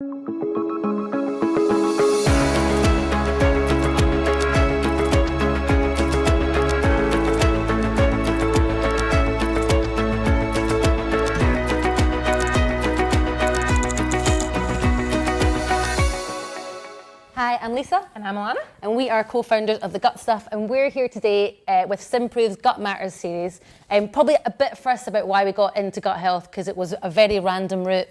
Hi, I'm Lisa. And I'm Alana. And we are co-founders of The Gut Stuff, and we're here today with Symprove's Gut Matters series. Probably a bit first about why we got into gut health, because it was a very random route.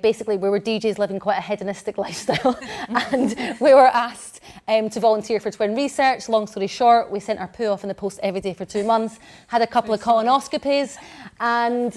Basically, we were DJs living quite a hedonistic lifestyle, and we were asked to volunteer for twin research. Long story short, we sent our poo off in the post every day for 2 months, had a couple of colonoscopies, and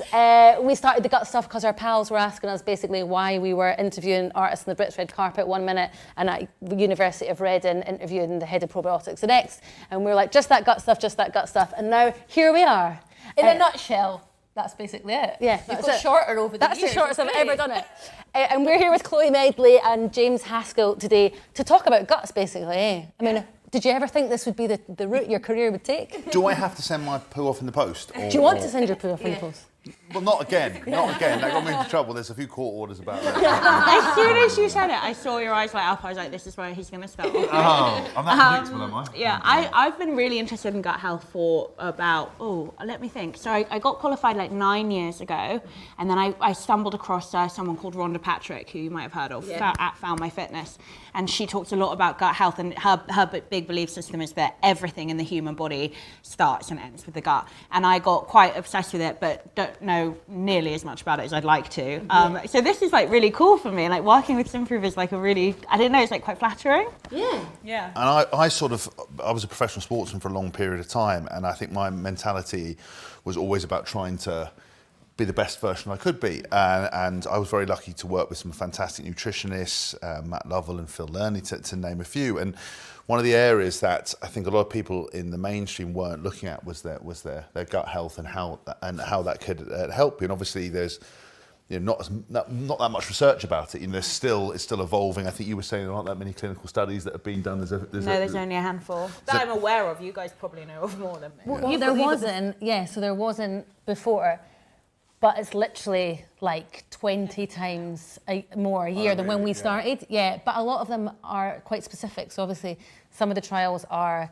we started The Gut Stuff because our pals were asking us basically why we were interviewing artists on the Brits red carpet one minute and at the University of Reading interviewing the head of probiotics the next. And we were like, just that gut stuff, just that gut stuff. And now here we are. In a nutshell, that's basically it. Yeah, you've got shorter over the years. That's the shortest I've ever done it. And we're here with Chloe Madeley and James Haskell today to talk about guts, basically. I mean, did you ever think this would be the route your career would take? Do I have to send my poo off in the post? Do you want to send your poo off in the post? Well, not again. Not again. That got me into trouble. There's a few court orders about that. As soon as you said it, I saw your eyes light up. I was like, this is where he's going to start. Oh, I'm that predictable, am I? Yeah, I've been really interested in gut health for about, let me think. So I got qualified like 9 years ago, and then I stumbled across someone called Rhonda Patrick, who you might have heard of, at Found My Fitness. And she talks a lot about gut health, and her big belief system is that everything in the human body starts and ends with the gut. And I got quite obsessed with it, but don't know nearly as much about it as I'd like to. So this is like really cool for me. Like working with Symprove is like a really, I didn't know, it's like quite flattering. Yeah. And I was a professional sportsman for a long period of time, and I think my mentality was always about trying to be the best version I could be. And I was very lucky to work with some fantastic nutritionists, Matt Lovell and Phil Lerney, to name a few. And one of the areas that I think a lot of people in the mainstream weren't looking at was their gut health and how that could help you. And obviously there's not that much research about it. It's still evolving. I think you were saying there aren't that many clinical studies that have been done. There's only a handful that I'm aware of. You guys probably know of more than me. Well, there wasn't before. But it's literally like 20 times more a year than when we started. Yeah, but a lot of them are quite specific. So obviously, some of the trials are,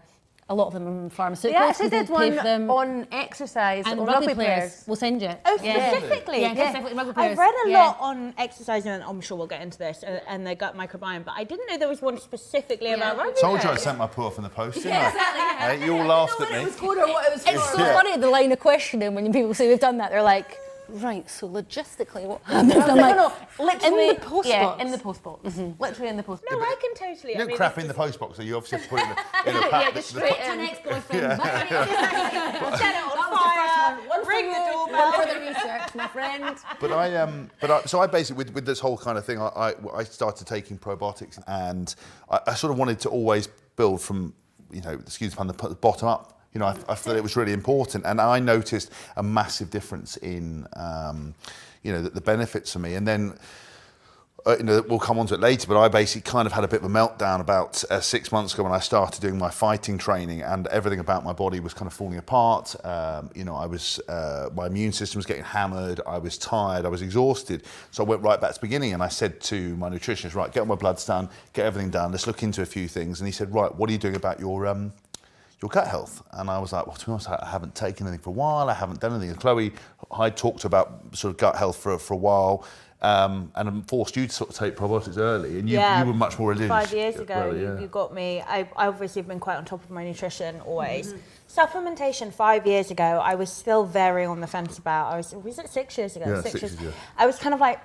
a lot of them pharmaceuticals. Yeah, I did one on exercise and on rugby players. We'll send you. Oh, specifically? Yeah, specifically rugby players. I've read a lot on exercise, and I'm sure we'll get into this, and the gut microbiome, but I didn't know there was one specifically about rugby. Told you I sent my poo off in the post, didn't I? Exactly. You all laughed at me. It's so funny, the line of questioning when people say we've done that, they're like, right, so logistically what happens? I'm like, no, literally in the post box. in the post box. Literally in the post box. No, I can totally. You don't crap in the post box, so you obviously have to put it in the pack. Yeah, just straight An ex-boyfriend. Set it on fire. Ring the doorbell. One for the research, my friend. So I basically, with this whole kind of thing, I started taking probiotics, and I sort of wanted to always build from, excuse the pun, the bottom up. I thought it was really important, and I noticed a massive difference in, the benefits for me. And then, we'll come on to it later, but I basically kind of had a bit of a meltdown about 6 months ago when I started doing my fighting training, and everything about my body was kind of falling apart. My immune system was getting hammered. I was tired. I was exhausted. So I went right back to the beginning, and I said to my nutritionist, right, get all my bloods done, get everything done. Let's look into a few things. And he said, right, what are you doing about your gut health? And I was like, well, to be honest, I haven't taken anything for a while. I haven't done anything. And Chloe, I talked about sort of gut health for a while, and I forced you to sort of take probiotics early, and you were much more religious. 5 years ago, you got me. I obviously have been quite on top of my nutrition always. Supplementation 5 years ago, I was still very on the fence about. Was it 6 years ago? Yeah, 6 years ago. I was kind of like,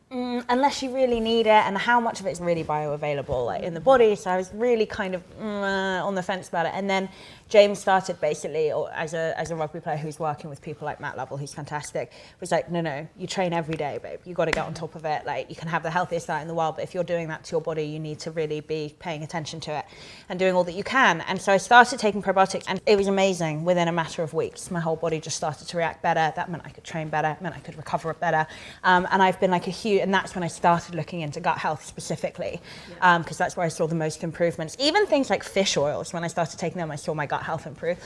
unless you really need it, and how much of it's really bioavailable in the body. So I was really kind of on the fence about it. And then James started basically, as a rugby player who's working with people like Matt Lovell, who's fantastic, was like, no, you train every day, babe. You got to get on top of it. Like, you can have the healthiest diet in the world, but if you're doing that to your body, you need to really be paying attention to it and doing all that you can. And so I started taking probiotics, and it was amazing. Within a matter of weeks, my whole body just started to react better. That meant I could train better. It meant I could recover better. And I've been like and that's when I started looking into gut health specifically, because that's where I saw the most improvements. Even things like fish oils, when I started taking them, I saw my gut health improve.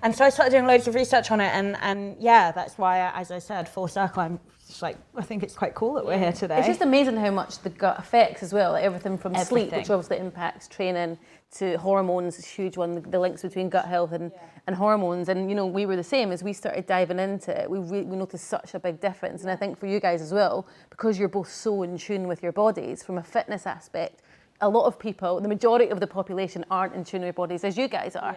And so I started doing loads of research on it, and that's why, as I said, full circle, I'm I think it's quite cool that we're here today. It's just amazing how much the gut affects as well. Like everything from sleep, Everything. which obviously impacts training, to hormones is a huge one. The links between gut health and hormones. And you know, we were the same as we started diving into it. We noticed such a big difference. And I think for you guys as well, because you're both so in tune with your bodies from a fitness aspect. A lot of people, the majority of the population, aren't in tune with their bodies as you guys are.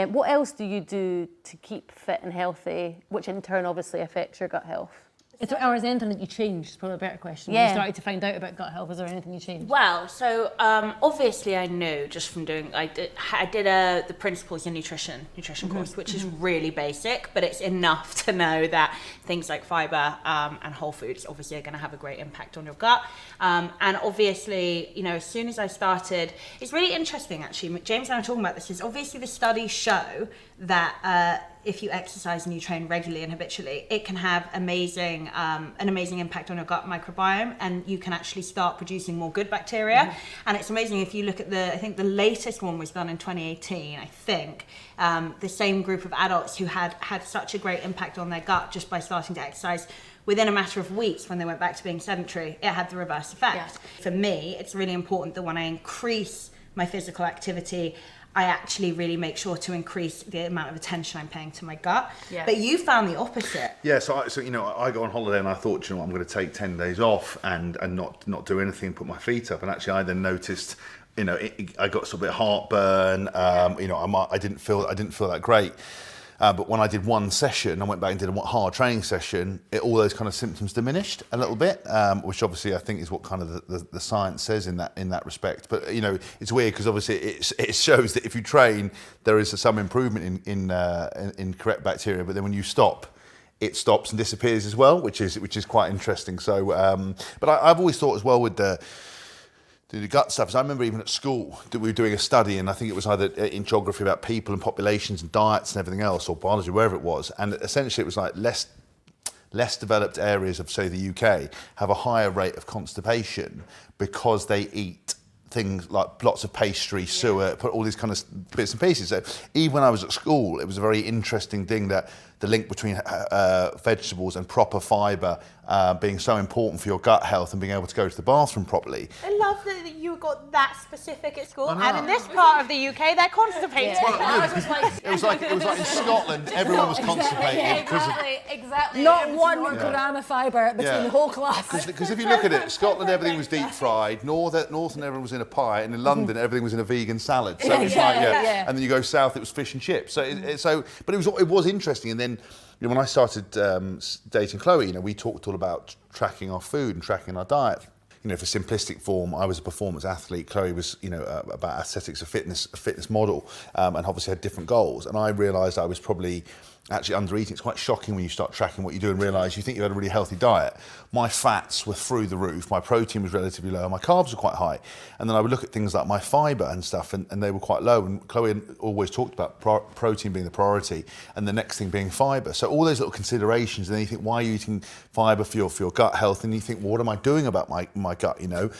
What else do you do to keep fit and healthy, which in turn obviously affects your gut health? Or is there anything that you changed? It's probably a better question. When you started to find out about gut health, is there anything you changed? Well, so obviously I know just from doing, I did the Principles in Nutrition course, which is really basic, but it's enough to know that things like fibre and whole foods obviously are going to have a great impact on your gut. And obviously, you know, as soon as I started, it's really interesting actually, James and I were talking about this, is obviously the studies show that if you exercise and you train regularly and habitually, it can have an amazing impact on your gut microbiome, and you can actually start producing more good bacteria. And it's amazing if you look at I think the latest one was done in 2018, I think, the same group of adults who had such a great impact on their gut just by starting to exercise. Within a matter of weeks, when they went back to being sedentary, it had the reverse effect. For me, it's really important that when I increase my physical activity, I actually really make sure to increase the amount of attention I'm paying to my gut. But you found the opposite. Yeah, so you know, I go on holiday and I thought, you know, I'm going to take 10 days off and not do anything, put my feet up. And actually, I then noticed, you know, I got sort of a bit of heartburn. You know, I didn't feel that great. But when I did one session, I went back and did a hard training session, all those kind of symptoms diminished a little bit, which obviously I think is what kind of the science says in that respect. But you know, it's weird because obviously it shows that if you train, there is some improvement in correct bacteria. But then when you stop, it stops and disappears as well, which is quite interesting. So, but I've always thought as well with the gut stuff. So I remember even at school that we were doing a study, and I think it was either in geography about people and populations and diets and everything else, or biology, wherever it was. And essentially it was like less developed areas of, say, the UK have a higher rate of constipation because they eat things like lots of pastry, suet, put all these kind of bits and pieces. So even when I was at school, it was a very interesting thing that the link between vegetables and proper fibre being so important for your gut health and being able to go to the bathroom properly. I love that you got that specific at school, and in this part of the UK, they're constipated. It was like in Scotland, everyone was constipated. Exactly. Not one gram of fibre between the whole class. Because if you look at it, Scotland, everything was deep fried. Northern, everyone was in a pie, and in London, everything was in a vegan salad. So it's like, and then you go south, it was fish and chips. But it was interesting. And then, you know, when I started dating Chloe, you know, we talked all about tracking our food and tracking our diet. You know, for simplistic form, I was a performance athlete. Chloe was, you know, about aesthetics, a fitness model, and obviously had different goals. And I realised I was probably actually under eating. It's quite shocking when you start tracking what you do and realise you think you had a really healthy diet. My fats were through the roof, my protein was relatively low, my carbs were quite high. And then I would look at things like my fibre and stuff, and they were quite low. And Chloe always talked about protein being the priority and the next thing being fibre. So all those little considerations, and then you think, why are you eating fibre for your gut health? And you think, well, what am I doing about my gut, you know?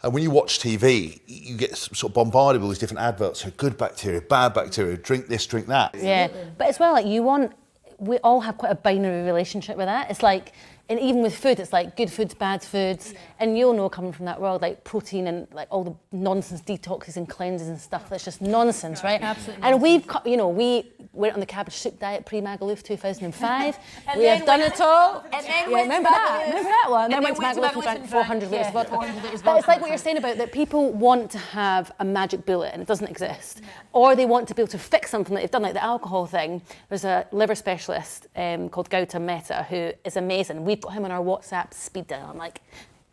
And when you watch TV, you get sort of bombarded with all these different adverts. So good bacteria, bad bacteria, drink this, drink that. Yeah, but as well, like we all have quite a binary relationship with that. It's like, and even with food, it's like good foods, bad foods. And you'll know, coming from that world, like protein and like all the nonsense detoxes and cleanses and stuff, that's just nonsense, right? Absolutely. And we went on the cabbage soup diet pre-Magaluf 2005. We have done it all. And then remember that one? And then went to Magaluf and drank 400 litres of vodka. But it's like what you're saying about that people want to have a magic bullet and it doesn't exist. Or they want to be able to fix something that they've done, like the alcohol thing. There's a liver specialist called Gautam Mehta who is amazing. We've got him on our WhatsApp speed dial. I'm like,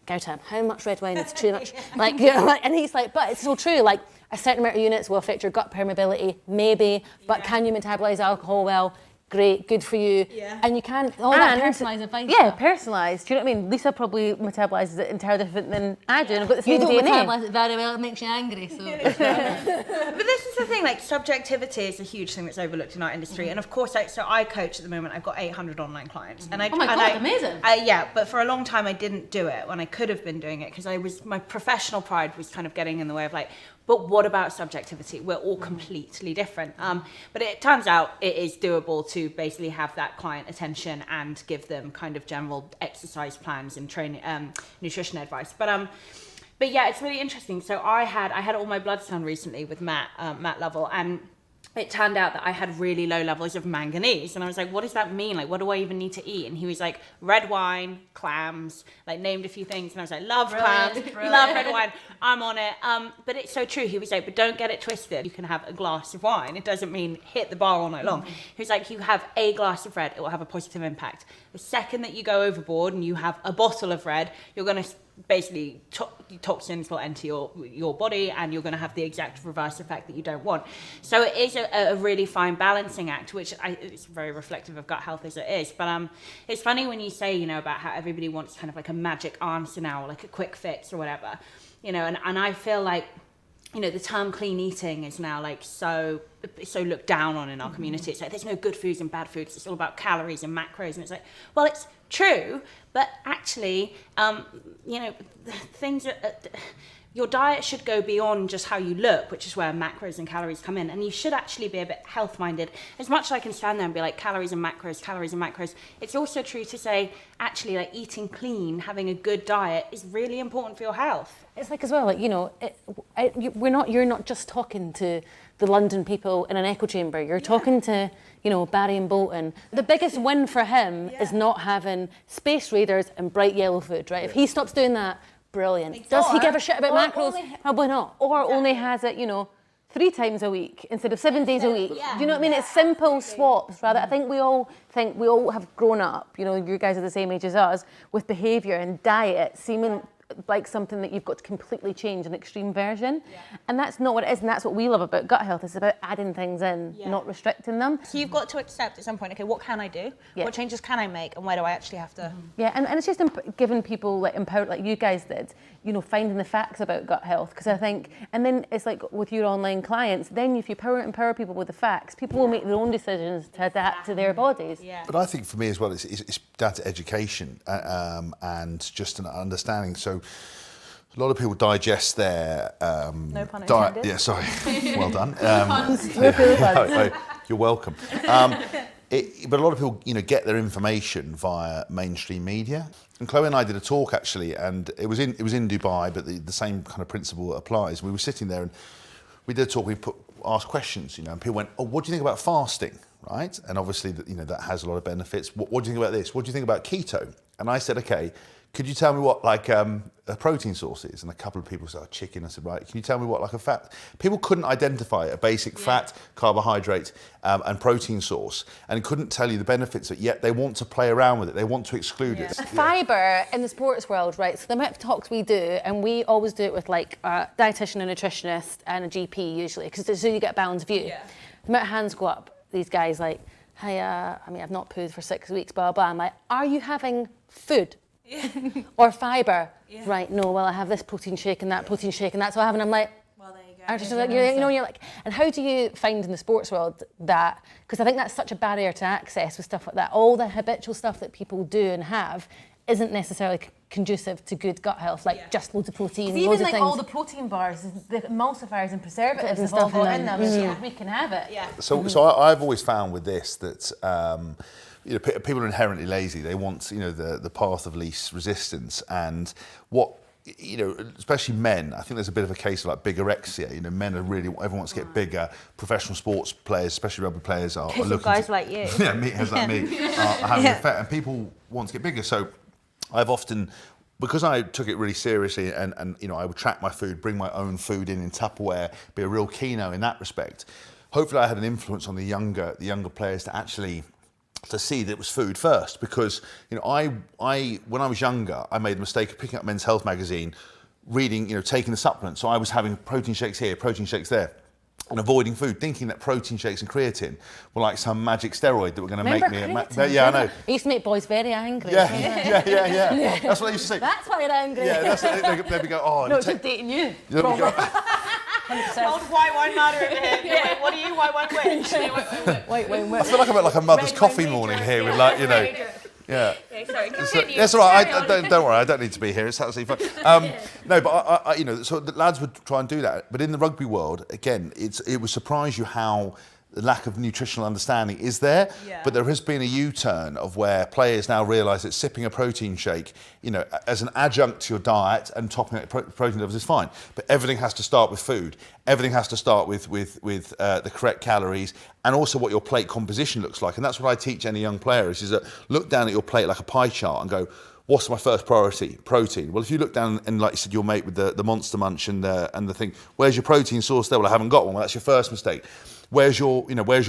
Gautam, how much red wine is too much? Like, you know, like, and he's like, but it's so true. Like, a certain amount of units will affect your gut permeability, maybe, but can you metabolize alcohol well? Great, good for you. Yeah. And you can that personalised advice. Yeah, personalised. Do you know what I mean? Lisa probably metabolizes it entirely different than I do. And I've got the same DNA. You don't metabolize it very well, it makes you angry. So. But this is the thing, like subjectivity is a huge thing that's overlooked in our industry. And of course, so I coach at the moment, I've got 800 online clients. And amazing. Yeah, but for a long time I didn't do it when I could have been doing it because my professional pride was kind of getting in the way of like, But what about subjectivity? We're all completely different. But it turns out it is doable to basically have that client attention and give them kind of general exercise plans and training, nutrition advice. But yeah, it's really interesting. So I had all my bloods done recently with Matt Lovell, and it turned out that I had really low levels of manganese. And I was like, what does that mean? Like, what do I even need to eat? And he was like, red wine, clams, like named a few things. And I was like, love clams, love red wine, I'm on it. But it's so true. He was like, but don't get it twisted. You can have a glass of wine. It doesn't mean hit the bar all night long. He was like, you have a glass of red, it will have a positive impact. The second that you go overboard and you have a bottle of red, you're going to basically toxins will enter your body, and you're going to have the exact reverse effect that you don't want. So it is a really fine balancing act, which it's very reflective of gut health as it is. But it's funny when you say, you know, about how everybody wants kind of like a magic answer now, or like a quick fix or whatever, you know, and I feel like, you know, the term clean eating is now like so looked down on in our community. It's like there's no good foods and bad foods. It's all about calories and macros, and it's like, well, it's true, but actually, you know, things are, your diet should go beyond just how you look, which is where macros and calories come in. And you should actually be a bit health-minded. As much as I can stand there and be like, calories and macros, it's also true to say, actually, like eating clean, having a good diet is really important for your health. It's like as well, like, you know, you're not just talking to the London people in an echo chamber. You're talking to, you know, Barry and Bolton. The biggest win for him is not having Space Raiders and bright yellow food, right? If he stops doing that, brilliant. Does he give a shit about macros? Probably not. Or only has it, you know, 3 times a week instead of 7 days a week. Do you know what I mean? It's simple swaps, rather. I think we all have grown up, you know, you guys are the same age as us, with behaviour and diet seeming like something that you've got to completely change, an extreme version. And that's not what it is, and that's what we love about gut health. It's about adding things in, not restricting them. So you've got to accept at some point, okay, what can I do? What changes can I make? And where do I actually have to? Yeah, and it's just giving people like empower, like you guys did, you know, finding the facts about gut health. Because I think, and then it's like with your online clients, then if you empower people with the facts, people will make their own decisions to adapt to their bodies. But I think for me as well, it's down to education and just an understanding. So a lot of people digest their no pun diet. intended. Yeah, sorry. Well done. You're welcome. But a lot of people, you know, get their information via mainstream media. And Chloe and I did a talk actually, and it was in Dubai, but the same kind of principle applies. We were sitting there and we did a talk. We asked questions, you know, and people went, "Oh, what do you think about fasting?" Right? And obviously, you know, that has a lot of benefits. What do you think about this? What do you think about keto? And I said, okay, could you tell me what like a protein source is? And a couple of people said, chicken. I said, right, can you tell me what like a fat? People couldn't identify a basic fat, carbohydrate and protein source, and couldn't tell you the benefits of it, yet they want to play around with it. They want to exclude it. Fibre in the sports world, right? So the amount of talks we do, and we always do it with like a dietitian, a nutritionist and a GP usually, because so you get a balanced view. The amount of hands go up, these guys like, hey, I mean, I've not pooped for 6 weeks, blah, blah. I'm like, are you having food? Or fibre? Right, no, well, I have this protein shake and that protein shake, and that's what I have. And I'm like, well, there you go. You're like, and how do you find in the sports world that, because I think that's such a barrier to access with stuff like that, all the habitual stuff that people do and have isn't necessarily conducive to good gut health, like just loads of protein, loads even of like things. all the protein bars, the emulsifiers and preservatives and stuff in them. Yeah, we can have it. So I've always found with this that you know, people are inherently lazy. They want, you know, the path of least resistance, and what, you know, especially men. I think there's a bit of a case of like bigorexia. You know, men are really, everyone wants to get bigger. Professional sports players, especially rugby players, are looking guys like you. Yeah, meatheads like me are having an effect, and people want to get bigger. So I've often, because I took it really seriously, and you know, I would track my food, bring my own food in Tupperware, be a real kino in that respect. Hopefully, I had an influence on the younger players to actually to see that it was food first, because you know, I when I was younger, I made the mistake of picking up Men's Health magazine, reading, you know, taking the supplements. So I was having protein shakes here, protein shakes there, and avoiding food, thinking that protein shakes and creatine were like some magic steroid that were going to make me. Yeah, I know. It used to make boys very angry. Yeah. That's what they used to say. That's why you're angry. Yeah, that's what they'd go, oh. No, just dating you. Old white wine ladder over here. Wait, what are you, white wine witch? White wine I feel like I'm at like a mother's coffee morning here with like, you know. Yeah. Sorry, So, continue. that's all right. Carry on. Don't worry. I don't need to be here. It's absolutely fine. No, but I, you know, so the lads would try and do that. But in the rugby world, again, it would surprise you how the lack of nutritional understanding is there. Yeah. But there has been a U-turn of where players now realise that sipping a protein shake, you know, as an adjunct to your diet and topping it protein levels is fine. But everything has to start with food. Everything has to start with the correct calories and also what your plate composition looks like. And that's what I teach any young player is that look down at your plate like a pie chart and go, what's my first priority? Protein. Well, if you look down and like you said, your mate with the Monster Munch and the thing, where's your protein source there? Well, I haven't got one. Well, that's your first mistake. Where's your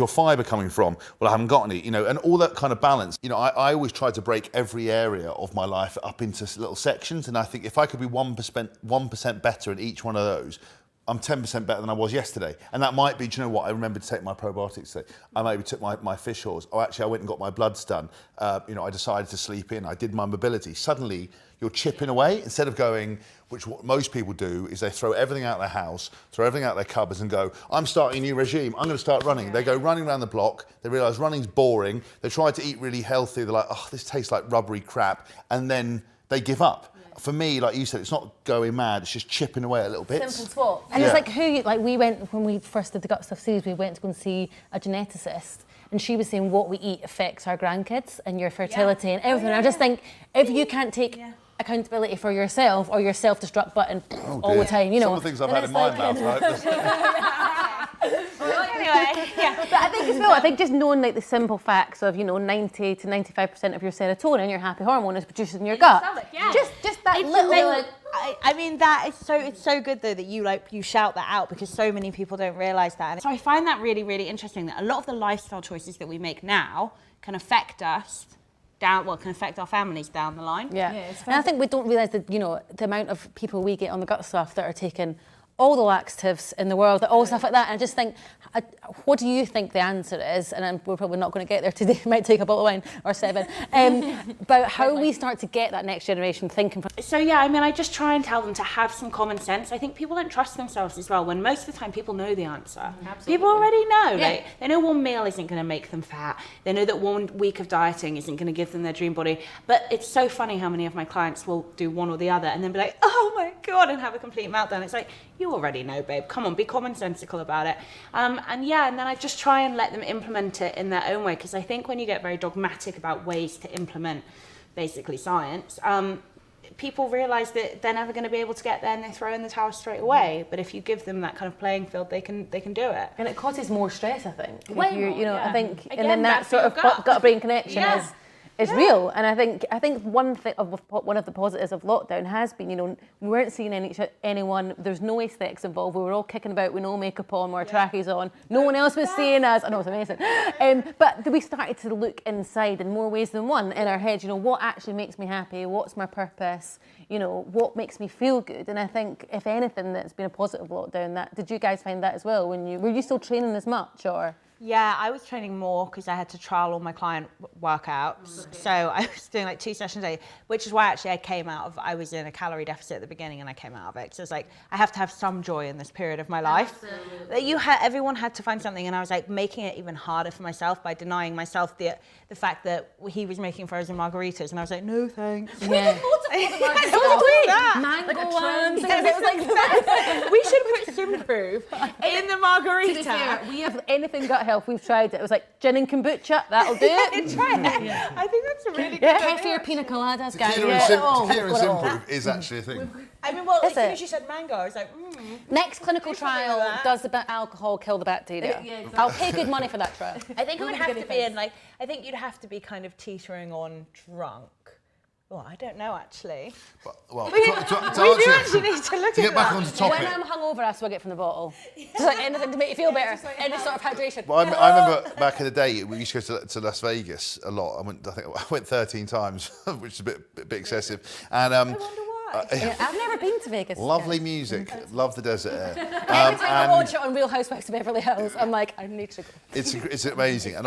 fibre coming from? Well, I haven't got any, and all that kind of balance. I always try to break every area of my life up into little sections. And I think if I could be 1% better in each one of those, I'm 10% better than I was yesterday. And that might be, do you know what? I remember to take my probiotics today. I maybe took my fish oils. Oh, actually, I went and got my bloods done. I decided to sleep in. I did my mobility. Suddenly, you're chipping away instead of going, which what most people do is they throw everything out of their house, throw everything out of their cupboards and go, I'm starting a new regime. I'm going to start running. They go running around the block. They realise running's boring. They try to eat really healthy. They're like, oh, this tastes like rubbery crap. And then they give up. For me, like you said, it's not going mad, it's just chipping away a little bit. Simple swap. And it's like we went, when we first did the Gut Stuff series, we went to go and see a geneticist and she was saying what we eat affects our grandkids and your fertility and everything. I just think if you can't take accountability for yourself or your self-destruct button all the time, Some of the things I've had in my mouth, right? Anyway, But I think as well, I think just knowing like the simple facts of 90 to 95% of your serotonin, your happy hormone, is produced in your gut. yeah. Just that It's little. like, I mean that is so it's so good though that you shout that out because so many people don't realise that. And so I find that really, really interesting that a lot of the lifestyle choices that we make now can affect us can affect our families down the line. Yeah, and I think we don't realise that the amount of people we get on the Gut Stuff that are taking all the laxatives in the world, all stuff like that. And I just think, what do you think the answer is? And we're probably not going to get there today. It might take a bottle of wine or 7. About how we start to get that next generation thinking. So yeah, I mean, I just try and tell them to have some common sense. I think people don't trust themselves as well when most of the time people know the answer. Absolutely. People already know. Yeah. Like, they know one meal isn't going to make them fat. They know that 1 week of dieting isn't going to give them their dream body. But it's so funny how many of my clients will do one or the other and then be like, oh my God, and have a complete meltdown. It's like, you already know, babe. Come on, be commonsensical about it. And then I just try and let them implement it in their own way because I think when you get very dogmatic about ways to implement basically science, people realise that they're never going to be able to get there and they throw in the towel straight away. But if you give them that kind of playing field, they can do it. And it causes more stress, I think. Way more, I think, Again, and then that back to sort your of gut-brain connection is Yeah. real. And I think one of the positives of lockdown has been, we weren't seeing anyone. There's no aesthetics involved. We were all kicking about with no makeup on, with our trackies on. No one else was seeing us. I know, it's amazing. But we started to look inside in more ways than one in our heads. What actually makes me happy? What's my purpose? What makes me feel good? And I think, if anything, that's been a positive lockdown. Did you guys find that as well? Were you still training as much, or? Yeah, I was training more because I had to trial all my client workouts. So I was doing like 2 sessions a day, which is why actually I was in a calorie deficit at the beginning and I came out of it. So it's like, I have to have some joy in this period of my life. Everyone had to find something, and I was like making it even harder for myself by denying myself the fact that he was making frozen margaritas, and I was like, no thanks. Yeah. Mango ones. We should put Symprove in the margarita. We have anything gut health. We've tried it. It was like gin and kombucha. That'll do it. Try it. I think that's a really good Kefir pina coladas, guys. Tequila and Symprove is actually a thing. I mean, well, as soon it? as you said mango, I was like, Next clinical trial, does the alcohol kill the bacteria? Yeah, exactly. I'll pay good money for that trial. I think it would have to be in I think you'd have to be kind of teetering on drunk. Well, I don't know actually. Well, We do actually need to look to at get back that. onto topic. When I'm hungover, I swig it from the bottle. Just like anything to make you feel better. Any sort of hydration. Well, I remember back in the day, we used to go to Las Vegas a lot. I went 13 times, which is a bit excessive. And I wonder why. I've never been to Vegas. lovely music, love the desert air. Every time I watch it on Real Housewives of Beverly Hills, I'm like, I need to go. It's amazing. And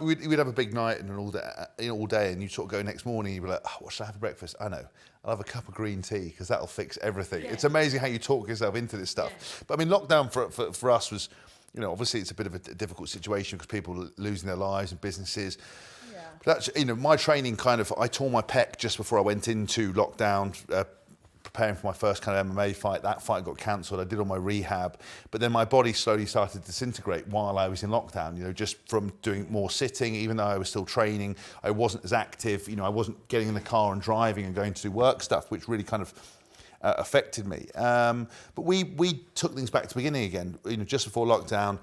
we'd have a big night and all day, and you sort of go next morning, you'd be like, oh, what should I have for breakfast? I know. I'll have a cup of green tea because that'll fix everything. Yeah. It's amazing how you talk yourself into this stuff. Yeah. But I mean, lockdown for us was, obviously it's a bit of a difficult situation because people are losing their lives and businesses. That's, you know, my training kind of, I tore my pec just before I went into lockdown, preparing for my first kind of MMA fight. That fight got cancelled. I did all my rehab, but then my body slowly started to disintegrate while I was in lockdown, you know, just from doing more sitting. Even though I was still training, I wasn't as active, you know, I wasn't getting in the car and driving and going to do work stuff, which really kind of affected me. But we took things back to the beginning again, you know, just before lockdown.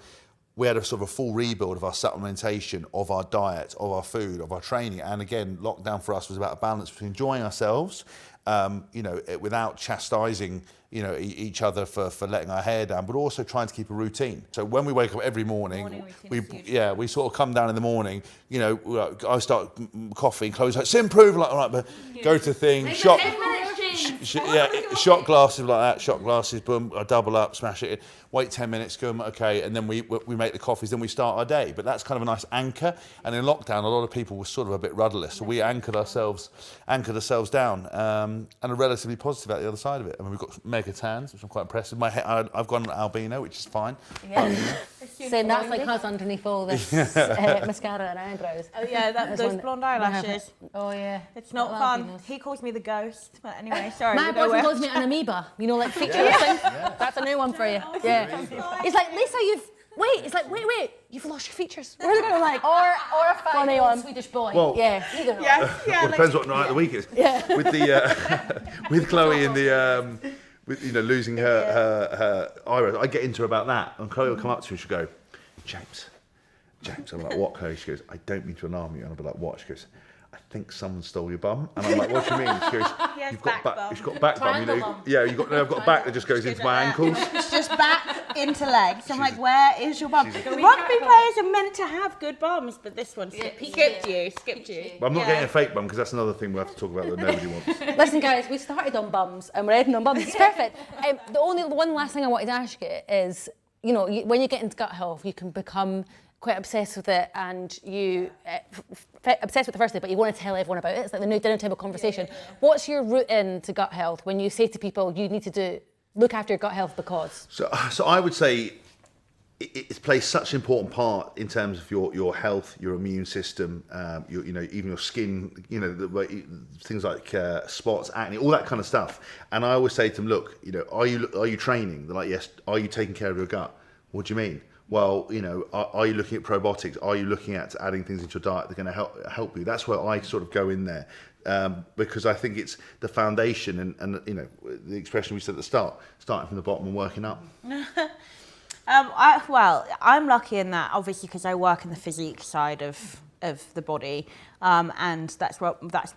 We had a sort of a full rebuild of our supplementation, of our diet, of our food, of our training. And again, lockdown for us was about a balance between enjoying ourselves, you know, without chastising, you know, each other for letting our hair down, but also trying to keep a routine. So when we wake up every morning, we sort of come down in the morning, you know, I start coughing, Chloe's like, Symprove, like, all right, but go to the thing, shot glasses like that, shot glasses, boom, I double up, smash it in, wait 10 minutes, go, okay, and then we make the coffees, then we start our day. But that's kind of a nice anchor. And in lockdown, a lot of people were sort of a bit rudderless, so we anchored ourselves down, and are relatively positive at the other side of it. I mean, we've got mega tans, which I'm quite impressed with. My hair, I've gone albino, which is fine. Yeah. So that's like us underneath all this mascara and eyebrows. Oh yeah, those blonde eyelashes. Oh yeah. It's not fun. He calls me the ghost, but anyway, sorry. My boyfriend calls me an amoeba. You know, like featureless thing. That's a new one for you. Yeah. It's like, Lisa, it's like, wait, you've lost your features. Where are they going? Like, or a funny one Swedish boy. Well, yeah, either one. Well, depends what night of the week is. Yeah. With the with Chloe and the with, you know, losing her eyebrows, I get into her about that, and Chloe will come up to me and she'll go, James. I'm like, what, Chloe? She goes, I don't mean to alarm you. And I'll be like, what? She goes, I think someone stole your bum. And I'm like, what do you mean? She goes, you've got back bum. You know, yeah, I've got a back that just goes into my ankles. It's just back into legs. I'm like, where is your bum? Rugby players are meant to have good bums, but this one skipped you. But I'm not getting a fake bum, because that's another thing we'll have to talk about that nobody wants. Listen, guys, we started on bums and we're ending on bums. It's perfect. The only one last thing I wanted to ask you is, you know, when you get into gut health, you can become quite obsessed with it, and you obsessed with the first day, but you want to tell everyone about it. It's like the new dinner table conversation. What's your route into gut health when you say to people you need to look after your gut health because? So I would say it plays such an important part in terms of your health, your immune system, you know, even your skin, you know, things like spots, acne, all that kind of stuff. And I always say to them, look, you know, are you training? They're like, yes. Are you taking care of your gut? What do you mean? Well, you know, are you looking at probiotics? Are you looking at adding things into your diet that are going to help you? That's where I sort of go in there, because I think it's the foundation, and you know, the expression we said at the start, starting from the bottom and working up. I'm lucky in that, obviously, because I work in the physique side of the body, and that's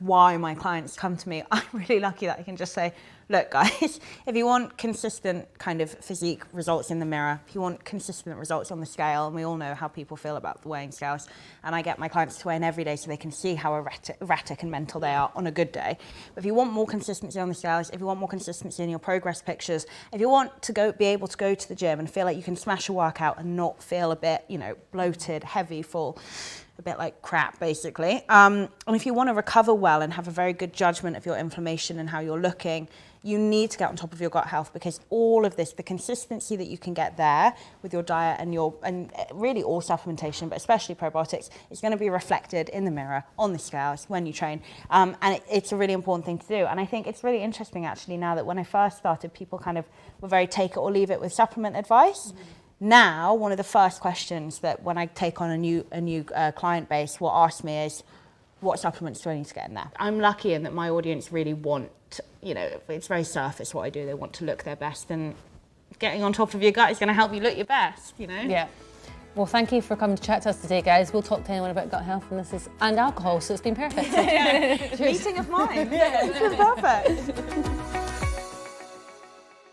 why my clients come to me. I'm really lucky that I can just say, look, guys, if you want consistent kind of physique results in the mirror, if you want consistent results on the scale, and we all know how people feel about the weighing scales, and I get my clients to weigh in every day so they can see how erratic and mental they are on a good day. But if you want more consistency on the scales, if you want more consistency in your progress pictures, if you want to be able to go to the gym and feel like you can smash a workout and not feel a bit, you know, bloated, heavy, full, a bit like crap, basically. And if you want to recover well and have a very good judgment of your inflammation and how you're looking, you need to get on top of your gut health, because all of this, the consistency that you can get there with your diet and really all supplementation, but especially probiotics, is going to be reflected in the mirror, on the scales, when you train. And it's a really important thing to do. And I think it's really interesting, actually, now that when I first started, people kind of were very take it or leave it with supplement advice. Mm-hmm. Now, one of the first questions that when I take on a new client base will ask me is, what supplements do I need to get in there? I'm lucky in that my audience really want, you know, it's very surface what I do. They want to look their best, and getting on top of your gut is going to help you look your best, you know? Yeah. Well, thank you for coming to chat to us today, guys. We'll talk to anyone about gut health, and alcohol, so it's been perfect. Meeting of minds. This was perfect.